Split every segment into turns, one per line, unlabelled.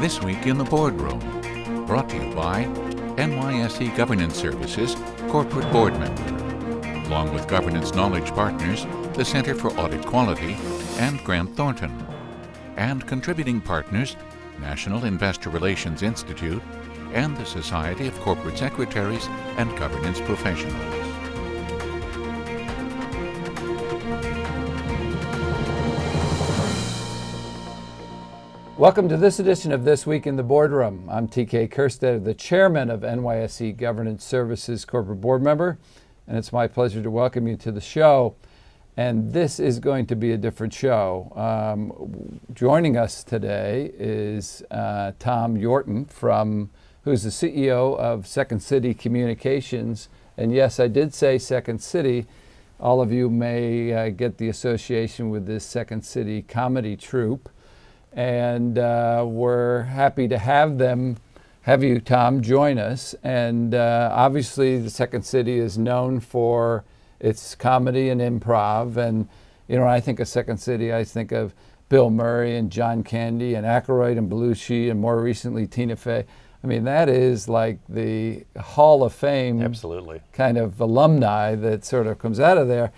This Week in the Boardroom, brought to you by NYSE Governance Services Corporate Board Member, along with Governance Knowledge Partners, the Center for Audit Quality, and Grant Thornton, and contributing partners, National Investor Relations Institute, and the Society of Corporate Secretaries and Governance Professionals.
Welcome to this edition of This Week in the Boardroom. I'm TK Kerstetter, the chairman of NYSE Governance Services Corporate Board Member, and it's my pleasure to welcome you to the show. And this is going to be a different show. Joining us today is Tom Yorton, who's the CEO of Second City Communications. And yes, I did say Second City. All of you may get the association with this Second City comedy troupe. And we're happy to have you, Tom, join us. And obviously, the Second City is known for its comedy and improv. And, you know, when I think of Second City, I think of Bill Murray and John Candy and Aykroyd and Belushi and more recently Tina Fey. I mean, that is like the Hall of Fame
absolutely
kind of alumni that sort of comes out of there.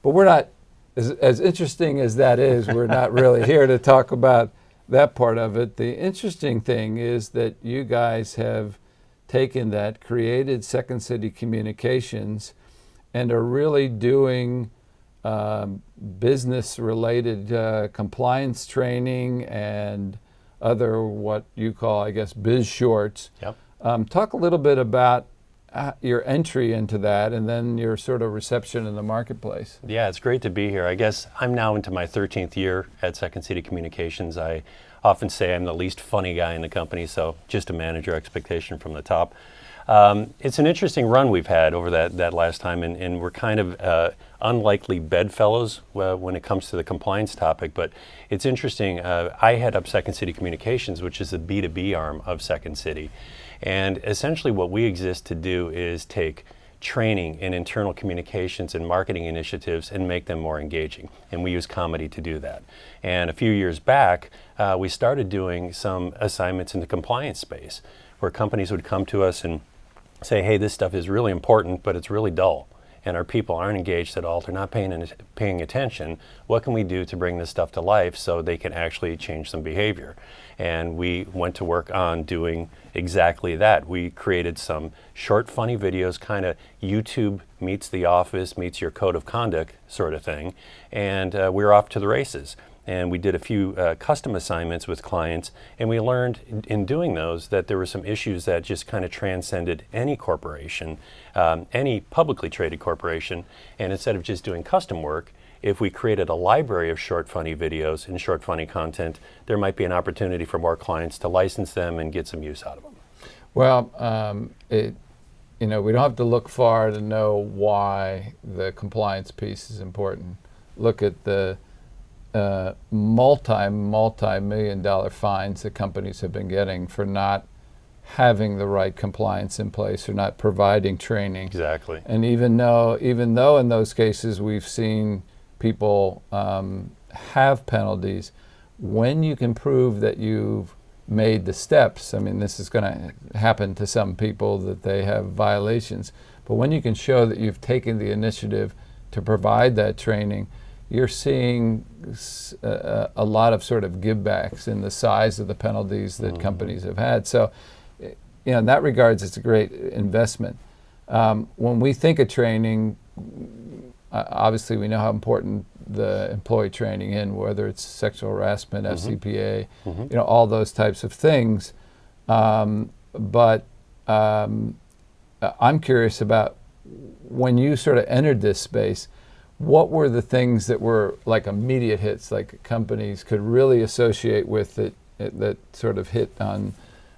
But we're not, as interesting as that is, we're not really here to talk about that part of it. The interesting thing is that you guys have taken that, created Second City Communications, and are really doing business-related compliance training and other what you call, I guess, biz shorts.
Yep.
Talk a little bit about your entry into that and then your sort of reception in the marketplace.
Yeah, it's great to be here. I guess I'm now into my 13th year at Second City Communications. I often say I'm the least funny guy in the company, so just to manage your expectation from the top. It's an interesting run we've had over that last time, and we're kind of unlikely bedfellows when it comes to the compliance topic, but it's interesting. I head up Second City Communications, which is the B2B arm of Second City. And essentially what we exist to do is take training in internal communications and marketing initiatives and make them more engaging. And we use comedy to do that. And a few years back, we started doing some assignments in the compliance space where companies would come to us and say, hey, this stuff is really important, but it's really dull. And our people aren't engaged at all. They're not paying attention. What can we do to bring this stuff to life so they can actually change some behavior? And we went to work on doing exactly that. We created some short, funny videos, kind of YouTube meets The Office, meets your code of conduct sort of thing. And we were off to the races. And we did a few custom assignments with clients, and we learned in doing those that there were some issues that just kind of transcended any corporation, any publicly traded corporation. And instead of just doing custom work, if we created a library of short, funny videos and short, funny content, there might be an opportunity for more clients to license them and get some use out of them.
Well, we don't have to look far to know why the compliance piece is important. Look at the multi-million dollar fines that companies have been getting for not having the right compliance in place or not providing training.
Exactly.
And even though in those cases we've seen people have penalties, when you can prove that you've made the steps, I mean, this is going to happen to some people that they have violations, but when you can show that you've taken the initiative to provide that training, you're seeing a lot of sort of givebacks in the size of the penalties that companies have had. So, in that regards, it's a great investment. When we think of training, obviously we know how important the employee training in, whether it's sexual harassment, FCPA, all those types of things. But I'm curious about when you sort of entered this space, what were the things that were like immediate hits, like companies could really associate with that sort of hit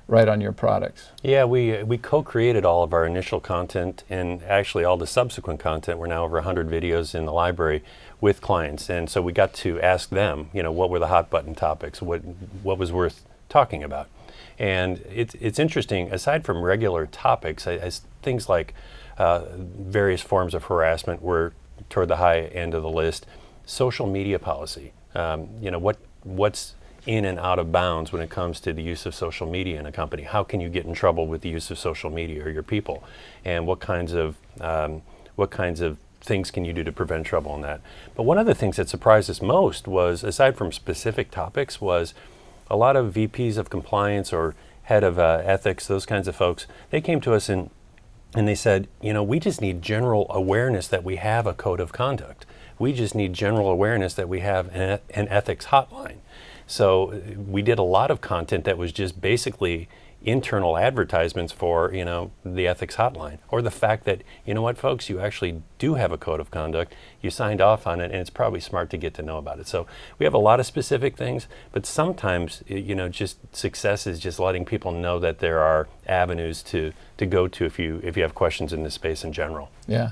right on your products?
Yeah, we co-created all of our initial content and actually all the subsequent content. We're now over 100 videos in the library with clients. And so we got to ask them, what were the hot button topics? What was worth talking about? And it's interesting, aside from regular topics, things like various forms of harassment were toward the high end of the list. Social media policy, what's in and out of bounds when it comes to the use of social media in a company. How can you get in trouble with the use of social media or your people? And what kinds of things can you do to prevent trouble in that? But one of the things that surprised us most was, aside from specific topics, was a lot of VPs of compliance or head of ethics, those kinds of folks, they came to us and they said, we just need general awareness that we have a code of conduct. We just need general awareness that we have an ethics hotline. So we did a lot of content that was just basically internal advertisements for, the ethics hotline, or the fact that, folks, you actually do have a code of conduct, you signed off on it, and it's probably smart to get to know about it. So we have a lot of specific things, but sometimes, just success is just letting people know that there are avenues to go to if you have questions in this space in general.
Yeah.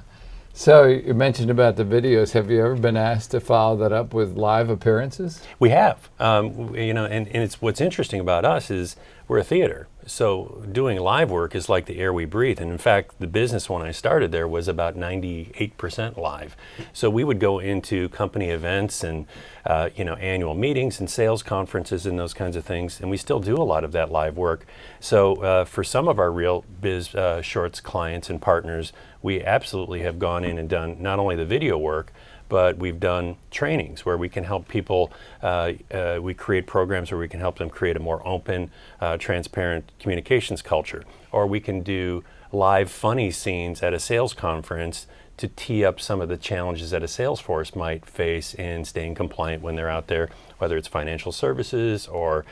So you mentioned about the videos. Have you ever been asked to follow that up with live appearances?
We have, and it's what's interesting about us is we're a theater. So doing live work is like the air we breathe. And in fact, the business when I started there was about 98% live. So we would go into company events and annual meetings and sales conferences and those kinds of things. And we still do a lot of that live work. So for some of our Real Biz Shorts clients and partners, we absolutely have gone in and done not only the video work, but we've done trainings where we can help people, we create programs where we can help them create a more open, transparent communications culture. Or we can do live funny scenes at a sales conference to tee up some of the challenges that a sales force might face in staying compliant when they're out there, whether it's financial services or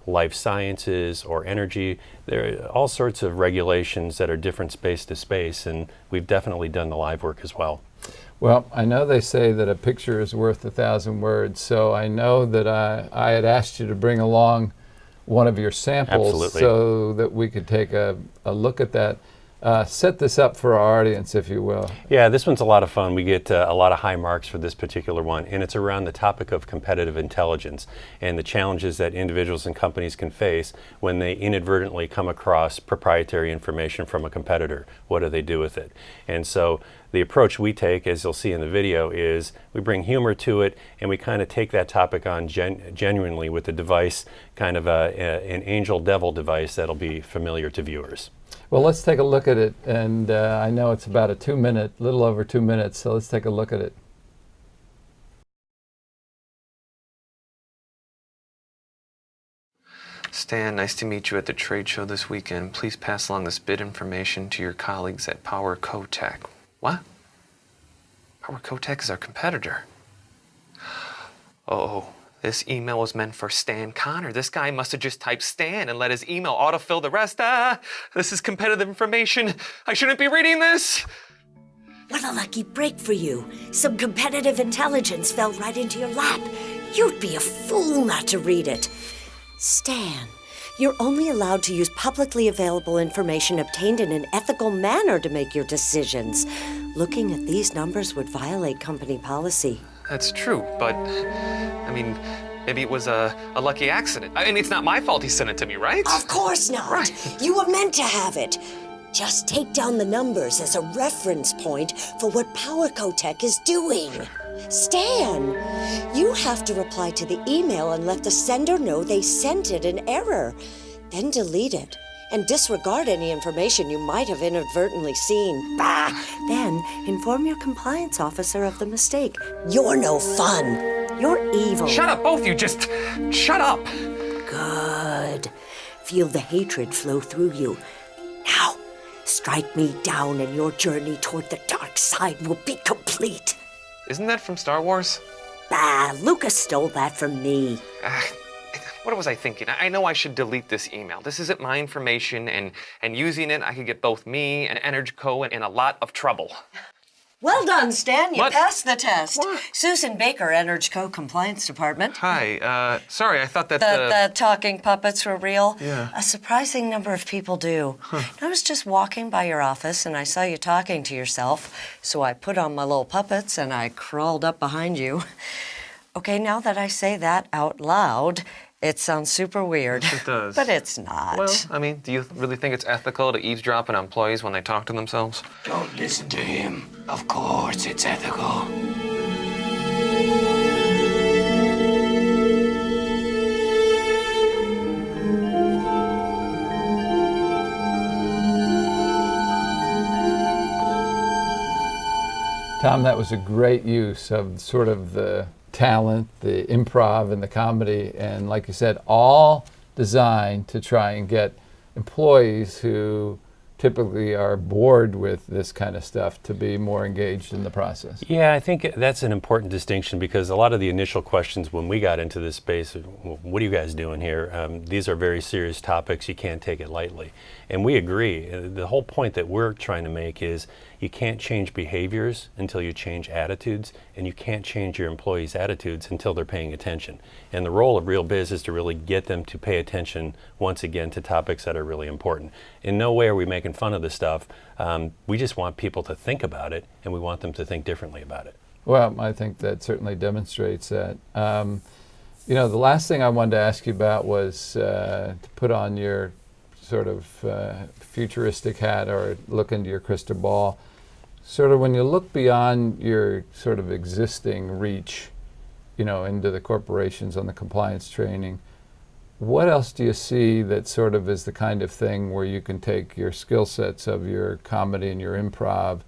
life sciences or energy. There are all sorts of regulations that are different space to space, and we've definitely done the live work as well.
Well, I know they say that a picture is worth 1,000 words, so I know that I had asked you to bring along one of your samples.
Absolutely.
So that we could take a look at that. Set this up for our audience, if you will.
Yeah, this one's a lot of fun. We get a lot of high marks for this particular one, and it's around the topic of competitive intelligence and the challenges that individuals and companies can face when they inadvertently come across proprietary information from a competitor. What do they do with it? And so the approach we take, as you'll see in the video, is we bring humor to it, and we kind of take that topic on genuinely with a device, kind of an angel-devil device that'll be familiar to viewers.
Well, let's take a look at it, and I know it's about a 2-minute, little over 2 minutes, so let's take a look at it.
Stan, nice to meet you at the trade show this weekend. Please pass along this bid information to your colleagues at Power Cotec. What? Power Cotec is our competitor. Oh, this email was meant for Stan Connor. This guy must have just typed Stan and let his email autofill the rest. This is competitive information. I shouldn't be reading this.
What a lucky break for you. Some competitive intelligence fell right into your lap. You'd be a fool not to read it. Stan, you're only allowed to use publicly available information obtained in an ethical manner to make your decisions. Looking at these numbers would violate company policy.
That's true, but, maybe it was a lucky accident. And it's not my fault he sent it to me, right?
Of course not.
Right.
You were meant to have it. Just take down the numbers as a reference point for what Power Cotec is doing. Stan, you have to reply to the email and let the sender know they sent it in error. Then delete it and disregard any information you might have inadvertently seen. Then inform your compliance officer of the mistake. You're no fun. You're evil.
Shut up, both of you. Just shut up.
Good. Feel the hatred flow through you. Now, strike me down and your journey toward the dark side will be complete.
Isn't that from Star Wars?
Lucas stole that from me.
What was I thinking? I know I should delete this email. This isn't my information, and using it, I could get both me and Energyco in a lot of trouble.
Well done, Stan. You
What?
passed the test.
What?
Susan Baker, Energyco Compliance Department.
Hi, sorry, I thought that
The talking puppets were real?
Yeah.
A surprising number of people do. I was just walking by your office and I saw you talking to yourself, so I put on my little puppets and I crawled up behind you. Okay, now that I say that out loud, it sounds super weird.
It does.
But it's not.
Well, do you really think it's ethical to eavesdrop on employees when they talk to themselves?
Don't listen to him. Of course it's ethical.
Tom, that was a great use of sort of the talent, the improv and the comedy, and like you said, all designed to try and get employees who typically are bored with this kind of stuff to be more engaged in the process.
Yeah, I think that's an important distinction, because a lot of the initial questions when we got into this space, well, what are you guys doing here? These are very serious topics. You can't take it lightly. And we agree. The whole point that we're trying to make is you can't change behaviors until you change attitudes, and you can't change your employees' attitudes until they're paying attention. And the role of Real Biz is to really get them to pay attention, once again, to topics that are really important. In no way are we making fun of this stuff. We just want people to think about it, and we want them to think differently about it.
Well, I think that certainly demonstrates that. You know, the last thing I wanted to ask you about was to put on your sort of futuristic hat or look into your crystal ball. Sort of when you look beyond your sort of existing reach, you know, into the corporations on the compliance training, what else do you see that sort of is the kind of thing where you can take your skill sets of your comedy and your improv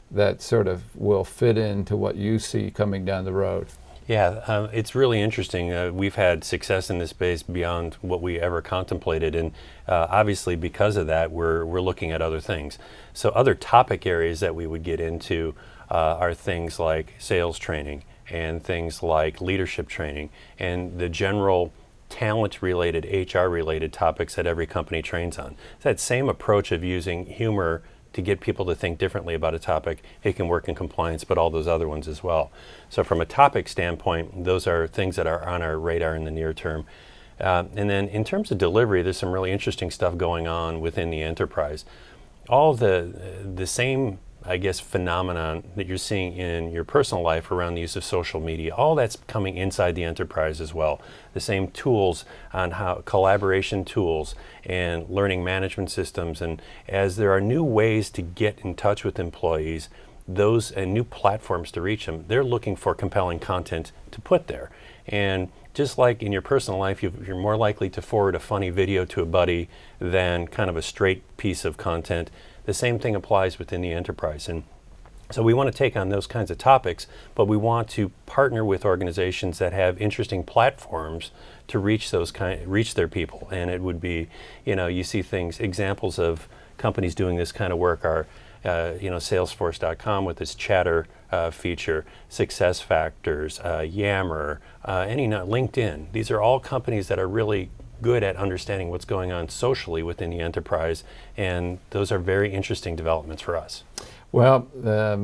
that sort of will fit into what you see coming down the road?
Yeah, it's really interesting. We've had success in this space beyond what we ever contemplated, and obviously because of that, we're looking at other things. So other topic areas that we would get into are things like sales training and things like leadership training and the general talent-related, HR-related topics that every company trains on. It's that same approach of using humor to get people to think differently about a topic. It can work in compliance, but all those other ones as well. So from a topic standpoint, those are things that are on our radar in the near term. And then in terms of delivery, there's some really interesting stuff going on within the enterprise. All the same, I guess, phenomenon that you're seeing in your personal life around the use of social media, all that's coming inside the enterprise as well. The same tools on how collaboration tools and learning management systems, and as there are new ways to get in touch with employees, those and new platforms to reach them, they're looking for compelling content to put there. And just like in your personal life, you're more likely to forward a funny video to a buddy than kind of a straight piece of content. The same thing applies within the enterprise. And so we want to take on those kinds of topics, but we want to partner with organizations that have interesting platforms to reach their people. And it would be, you know, you see things, examples of companies doing this kind of work are, Salesforce.com with its chatter feature, SuccessFactors, Yammer, LinkedIn. These are all companies that are really good at understanding what's going on socially within the enterprise, and those are very interesting developments for us.
Well,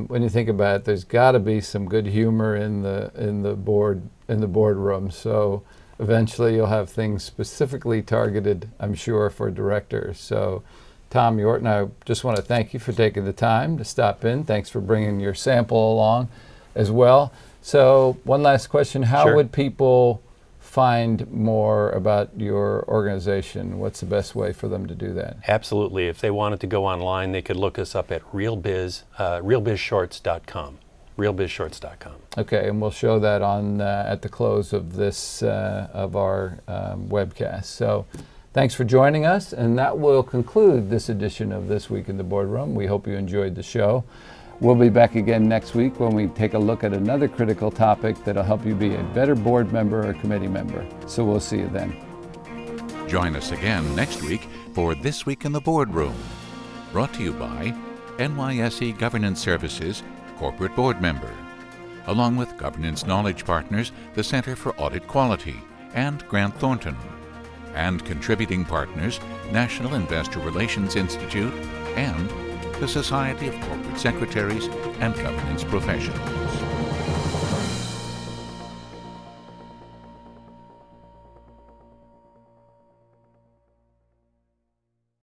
when you think about it, there's got to be some good humor in the boardroom. So eventually, you'll have things specifically targeted, I'm sure, for directors. So, Tom Yorton, I just want to thank you for taking the time to stop in. Thanks for bringing your sample along as well. So, one last question: how
Sure.
would people find more about your organization? What's the best way for them to do that?
Absolutely. If they wanted to go online, they could look us up at realbizshorts.com. realbizshorts.com.
Okay, and we'll show that on at the close of this of our webcast. So, thanks for joining us, and that will conclude this edition of This Week in the Boardroom. We hope you enjoyed the show. We'll be back again next week when we take a look at another critical topic that'll help you be a better board member or committee member. So we'll see you then.
Join us again next week for This Week in the Boardroom. Brought to you by NYSE Governance Services, Corporate Board Member, along with Governance Knowledge Partners, the Center for Audit Quality, and Grant Thornton, and contributing partners, National Investor Relations Institute, and the Society of Corporate Secretaries and Governance Professionals.